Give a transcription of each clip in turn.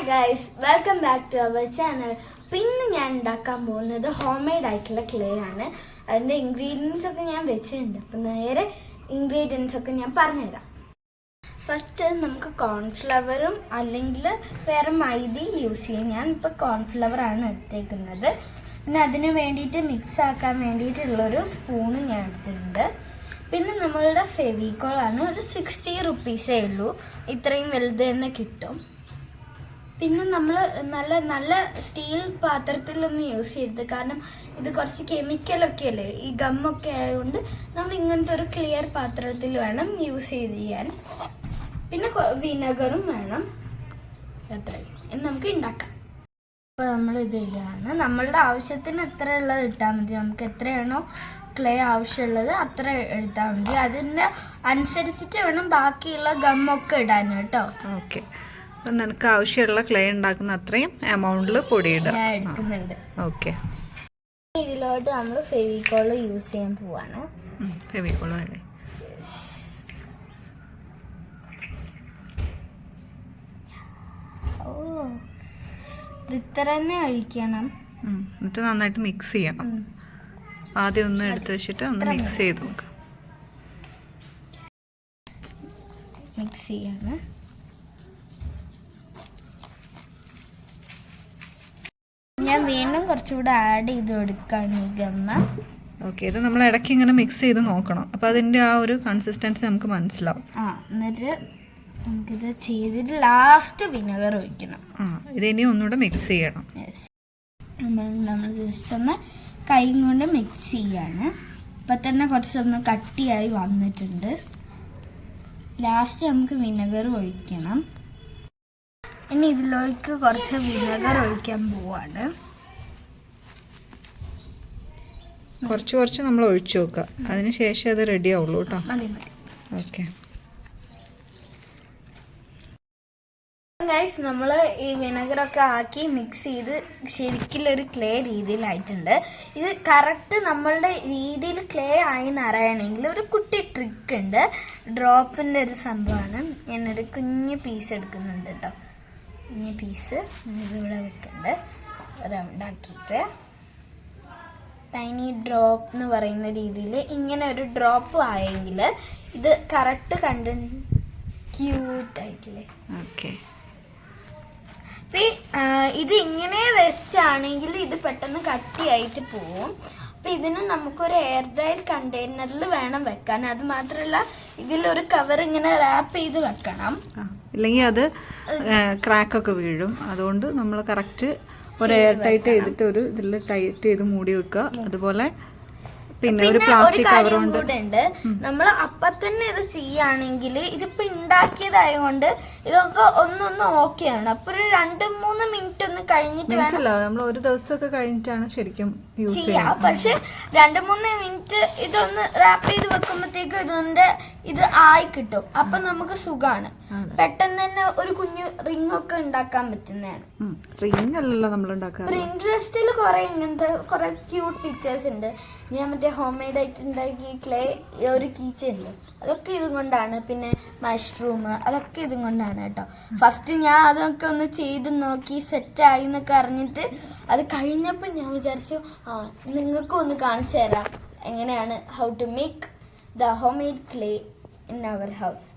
Guys, welcome back to our channel. പിന്നെ ഞാൻ ഉണ്ടാക്കാൻ പോകുന്നത് ഹോം മെയ്ഡ് ആയിട്ടുള്ള ക്ലേ ആണ്. അതിൻ്റെ ഇൻഗ്രീഡിയൻസ് ഒക്കെ ഞാൻ വെച്ചിട്ടുണ്ട്. അപ്പം നേരെ ഇൻഗ്രീഡിയൻസ് ഒക്കെ ഞാൻ പറഞ്ഞുതരാം. ഫസ്റ്റ് നമുക്ക് കോൺഫ്ലവറും അല്ലെങ്കിൽ വേറെ മൈദ യൂസ് ചെയ്യും. ഞാൻ ഇപ്പോൾ കോൺഫ്ലവറാണ് എടുത്തേക്കുന്നത്. പിന്നെ അതിന് വേണ്ടിയിട്ട് മിക്സ് ആക്കാൻ വേണ്ടിയിട്ടുള്ളൊരു സ്പൂണ് ഞാൻ എടുത്തിട്ടുണ്ട്. പിന്നെ നമ്മളുടെ ഫെവിക്കോളാണ്. ഒരു 60 റുപ്പീസേ ഉള്ളൂ. ഇത്രയും വലുത് തന്നെ കിട്ടും. പിന്നെ നമ്മൾ നല്ല സ്റ്റീൽ പാത്രത്തിലൊന്നും യൂസ് ചെയ്യരുത്, കാരണം ഇത് കുറച്ച് കെമിക്കലൊക്കെ അല്ലേ, ഈ ഗമ്മൊക്കെ ആയതുകൊണ്ട് നമ്മൾ ഇങ്ങനത്തെ ഒരു ക്ലിയർ പാത്രത്തിൽ വേണം യൂസ് ചെയ്യാൻ. പിന്നെ വിനെഗറും വേണം. അത്രയും നമുക്ക് ഉണ്ടാക്കാം. അപ്പോൾ നമ്മളിതിലാണ് നമ്മളുടെ ആവശ്യത്തിന് എത്ര ഉള്ളത് ഇട്ടാൽ മതി. നമുക്ക് എത്രയാണോ ക്ലേ ആവശ്യമുള്ളത് അത്ര എടുത്താൽ മതി. അതിൻ്റെ അനുസരിച്ചിട്ട് വേണം ബാക്കിയുള്ള ഗമ്മൊക്കെ ഇടാൻ കേട്ടോ. ഓക്കെ, അപ്പം നിനക്ക് ആവശ്യമുള്ള ക്ലേ ഉണ്ടാക്കുന്ന അത്രയും എമൗണ്ടിൽ പൊടിയിടുക ഞാൻ എടുക്കുന്നുണ്ട്. ഓക്കെ, ഇതിലോട്ട് നമ്മൾ ഫെവിക്കോൾ യൂസ് ചെയ്യാൻ പോവാണ്. ഫെവിക്കോൾ വേണ്ടേ? ഓ, ഇത് ഇത്ര തന്നെ ഒഴിക്കണം. എന്നിട്ട് നന്നായിട്ട് മിക്സ് ചെയ്യണം. ആദ്യം ഒന്ന് എടുത്ത് വെച്ചിട്ട് ഒന്ന് മിക്സ് ചെയ്ത് നോക്കാം. മിക്സ് ചെയ്യാണ്. ഞാൻ വീണ്ടും കുറച്ചുകൂടെ ആഡ് ചെയ്ത് കൊടുക്കുകയാണ് ഈ ഗമ്മ. ഓക്കെ, ഇത് നമ്മൾ ഇടയ്ക്ക് ഇങ്ങനെ മിക്സ് ചെയ്ത് നോക്കണം. അപ്പോൾ അതിൻ്റെ ആ ഒരു കൺസിസ്റ്റൻസി നമുക്ക് മനസ്സിലാവും. എന്നിട്ട് നമുക്കിത് ചെയ്തിട്ട് ലാസ്റ്റ് വിനെഗർ ഒഴിക്കണം. ഇതിനി ഒന്നുകൂടെ മിക്സ് ചെയ്യണം. നമ്മൾ ജസ്റ്റ് ഒന്ന് കൈ കൊണ്ട് മിക്സ് ചെയ്യാണ്. ഇപ്പം തന്നെ കുറച്ചൊന്ന് കട്ടിയായി വന്നിട്ടുണ്ട്. ലാസ്റ്റ് നമുക്ക് വിനെഗർ ഒഴിക്കണം. ഇനി ഇതിലേക്ക് കുറച്ച് വിനെഗർ ഒഴിക്കാൻ പോവാണ്. കുറച്ച് നമ്മൾ ഒഴിച്ചു നോക്കുക. അതിന് ശേഷം അത് റെഡി ആവുള്ളൂ കേട്ടോ. മതി മതി. ഓക്കെ ഗൈസ്, നമ്മൾ ഈ വിനെഗറൊക്കെ ആക്കി മിക്സ് ചെയ്ത് ശരിക്കുള്ളൊരു ക്ലേ രീതിയിലായിട്ടുണ്ട്. ഇത് കറക്റ്റ് നമ്മളുടെ രീതിയിൽ ക്ലേ ആയി നിറയണമെങ്കിൽ ഒരു കുട്ടി ട്രിക്ക് ഉണ്ട്. ഡ്രോപ്പിൻ്റെ ഒരു സംഭവമാണ്. ഞാനൊരു കുഞ്ഞ് പീസ് എടുക്കുന്നുണ്ട് കേട്ടോ. കുഞ്ഞ് പീസ് ഇതിവിടെ വെക്കുന്നുണ്ട്. റൗണ്ടാക്കിയിട്ട് ടൈനി ഡ്രോപ്പ് എന്ന് പറയുന്ന രീതിയിൽ ഇങ്ങനെ ഒരു ഡ്രോപ്പ് ആയെങ്കിൽ ഇത് കറക്റ്റ് ക്യൂട്ടായിട്ടില്ലേ? ഓക്കെ, ഇത് ഇങ്ങനെ വെച്ചാണെങ്കിൽ ഇത് പെട്ടെന്ന് കട്ടിയായിട്ട് പോവും. അപ്പം ഇതിന് നമുക്കൊരു എയർ ടൈറ്റ് കണ്ടെയ്നറിൽ വേണം വെക്കാൻ. അത് മാത്രമല്ല ഇതിലൊരു കവർ ഇങ്ങനെ റാപ്പ് ചെയ്ത് വെക്കണം, ഇല്ലെങ്കിൽ അത് ക്രാക്കൊക്കെ വീഴും. അതുകൊണ്ട് നമ്മൾ കറക്റ്റ് ഒരു എയർ ടൈറ്റ് ചെയ്തിട്ട് ഒരു ഇതിൽ ടൈറ്റ് ചെയ്ത് മൂടി വെക്കുക. അതുപോലെ പിന്നെ ഒരു പ്ലാസ്റ്റിക് കവർ ഉണ്ട്. നമ്മൾ അപ്പൊ തന്നെ ഇത് ചെയ്യുകയാണെങ്കിൽ ഇതിപ്പോ ഉണ്ടാക്കിയതായതുകൊണ്ട് ഇതൊക്കെ ഒന്നൊന്ന് ഓക്കെയാണ്. അപ്പൊ ഒരു 2-3 മിനിറ്റ് ഒന്ന് കഴിഞ്ഞിട്ട് നമ്മൾ ഒരു ദിവസമൊക്കെ കഴിഞ്ഞിട്ടാണ് ശരിക്കും യൂസ് ചെയ്യാം. പക്ഷെ 2-3 മിനിറ്റ് ഇതൊന്ന് റാപ്പ് ചെയ്ത് വെക്കുമ്പോഴത്തേക്ക് ഇത് ആയി കിട്ടും. അപ്പൊ നമുക്ക് സുഖമാണ്. പെട്ടെന്ന് തന്നെ ഒരു കുഞ്ഞു റിംഗ് ഒക്കെ ഉണ്ടാക്കാൻ പറ്റുന്നതാണ്. റിംഗ് അല്ലല്ലോ നമ്മൾ ഉണ്ടാക്കുക. ഇൻട്രസ്റ്റിൽ കുറെ ഇങ്ങനത്തെ കുറെ ക്യൂട്ട് പിക്ചേഴ്സ് ഉണ്ട്. ഞാൻ മറ്റേ ഹോം മെയ്ഡ് ആയിട്ട് ഉണ്ടാക്കിയ ക്ലേ ഒരു കീച്ചയില്ലേ, അതൊക്കെ ഇതും കൊണ്ടാണ്. പിന്നെ മഷ്റൂം, അതൊക്കെ ഇതും കൊണ്ടാണ് കേട്ടോ. ഫസ്റ്റ് ഞാൻ അതൊക്കെ ഒന്ന് ചെയ്ത് നോക്കി സെറ്റായി എന്നൊക്കെ അറിഞ്ഞിട്ട് അത് കഴിഞ്ഞപ്പോൾ ഞാൻ വിചാരിച്ചു നിങ്ങൾക്കും ഒന്ന് കാണിച്ചു തരാം എങ്ങനെയാണ് how to make the homemade clay in our house.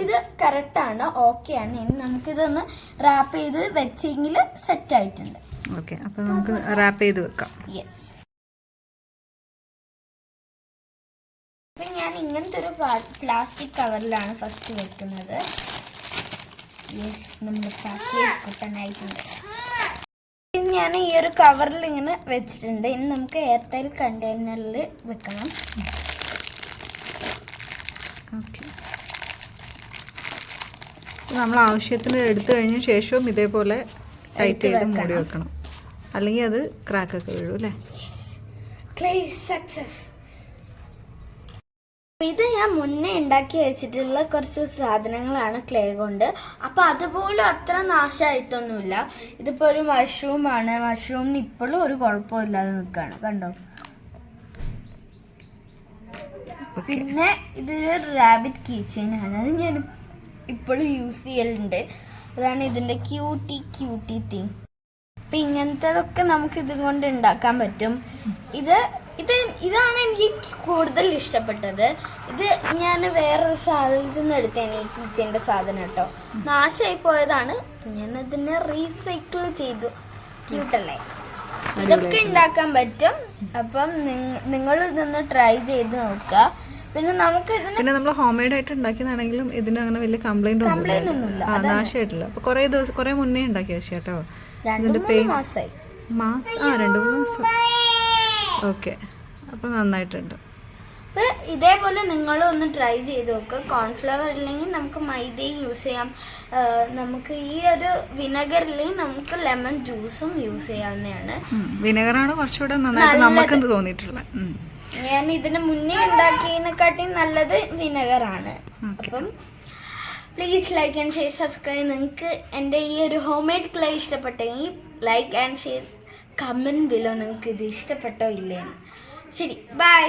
ഇത് കറക്റ്റാണ്, ഓക്കെയാണ്. ഇനി നമുക്കിതൊന്ന് റാപ്പ് ചെയ്ത് വെച്ചെങ്കിൽ സെറ്റായിട്ടുണ്ട്. ഓക്കെ, അപ്പോൾ നമുക്ക് റാപ്പ് ചെയ്ത് വെക്കാം. യെസ്. അപ്പം ഞാൻ ഇങ്ങനത്തെ ഒരു പ്ലാസ്റ്റിക് കവറിലാണ് ഫസ്റ്റ് വെക്കുന്നത്. യെസ്, നമ്മൾ പാക്കേജ് കിട്ടാനായിട്ടുണ്ട്. ഞാൻ ഈ ഒരു കവറിൽ ഇങ്ങനെ വെച്ചിട്ടുണ്ട്. ഇനി നമുക്ക് എയർ ടൈറ്റ് കണ്ടെയ്നറിൽ വെക്കണം. ഓക്കെ, നമ്മൾ ആവശ്യത്തിന് എടുത്തു കഴിഞ്ഞ ശേഷവും ഇതേപോലെ ടൈറ്റ് ചെയ്ത് മൂടി വെക്കണം, അല്ലെങ്കിൽ അത് ക്രാക്കൊക്കെ വീഴും അല്ലേ? Clay success. ഇത് ഞാൻ മുന്നേ ഉണ്ടാക്കി വെച്ചിട്ടുള്ള കുറച്ച് സാധനങ്ങളാണ് ക്ലേ കൊണ്ട്. അപ്പം അതുപോലും അത്ര നാശമായിട്ടൊന്നുമില്ല. ഇതിപ്പോൾ ഒരു മഷ്റൂമാണ്. മഷ്റൂമിന് ഇപ്പോഴും ഒരു കുഴപ്പമില്ലാതെ നിൽക്കുകയാണ്, കണ്ടോ? പിന്നെ ഇതൊരു റാബിറ്റ് കീ ചെയിനാണ്. അത് ഞാൻ ഇപ്പോഴും യൂസ് ചെയ്യലുണ്ട്. അതാണ് ഇതിൻ്റെ ക്യൂട്ടി തിങ്. അപ്പം ഇങ്ങനത്തതൊക്കെ നമുക്ക് ഇതും കൊണ്ട് ഉണ്ടാക്കാൻ പറ്റും. ഇതാണ് എനിക്ക് കൂടുതൽ ഇഷ്ടപ്പെട്ടത്. ഇത് ഞാൻ വേറൊരു സാധനത്തിൽ നിന്ന് എടുത്തതാണ് ഈ കിച്ചൻ്റെ സാധനം കേട്ടോ. നാശമായി പോയതാണ്, ഞാൻ ഇതിനെ റീസൈക്കിൾ ചെയ്തു. ക്യൂട്ടല്ലേ? ഇതൊക്കെ ഉണ്ടാക്കാൻ പറ്റും. അപ്പം നിങ്ങൾ ഇതൊന്ന് ട്രൈ ചെയ്ത് നോക്കുക. പിന്നെ നമുക്ക് പിന്നെ നമ്മൾ ഹോം മെയ്ഡ് ആയിട്ട് ഉണ്ടാക്കിയതാണെങ്കിലും ഇതിന് അങ്ങനെ വലിയ കംപ്ലൈന്റ് ഒന്നുമില്ല, നാശമായിട്ടില്ല. അപ്പൊ കുറെ മുന്നേ ഉണ്ടാക്കി വെച്ചു കേട്ടോ. 2-3 മാസമായി. 2-3 മാസം. ഓക്കെ, അപ്പൊ നന്നായിട്ടുണ്ട്. അപ്പോൾ ഇതേപോലെ നിങ്ങളും ഒന്ന് ട്രൈ ചെയ്ത് നോക്കുക. കോൺഫ്ലവർ ഇല്ലെങ്കിൽ നമുക്ക് മൈദയും യൂസ് ചെയ്യാം. നമുക്ക് ഈ ഒരു വിനെഗർ ഇല്ലെങ്കിൽ നമുക്ക് ലെമൺ ജ്യൂസും യൂസ് ചെയ്യാവുന്നതാണ്. വിനെഗറാണ് കുറച്ചുകൂടെ നന്നായിട്ട് നമുക്ക് തോന്നിയിട്ടുള്ളത്. ഞാൻ ഇതിന് മുന്നേ ഉണ്ടാക്കിയതിനെക്കാട്ടി നല്ലത് വിനെഗറാണ്. അപ്പം please like and share, subscribe. നിങ്ങൾക്ക് എൻ്റെ ഈ ഒരു ഹോം മെയ്ഡ് ക്ലേ ഇഷ്ടപ്പെട്ടെങ്കിൽ like and share, comment below നിങ്ങൾക്ക് ഇത് ഇഷ്ടപ്പെട്ടോ ഇല്ലേന്ന്. ശരി, ബൈ.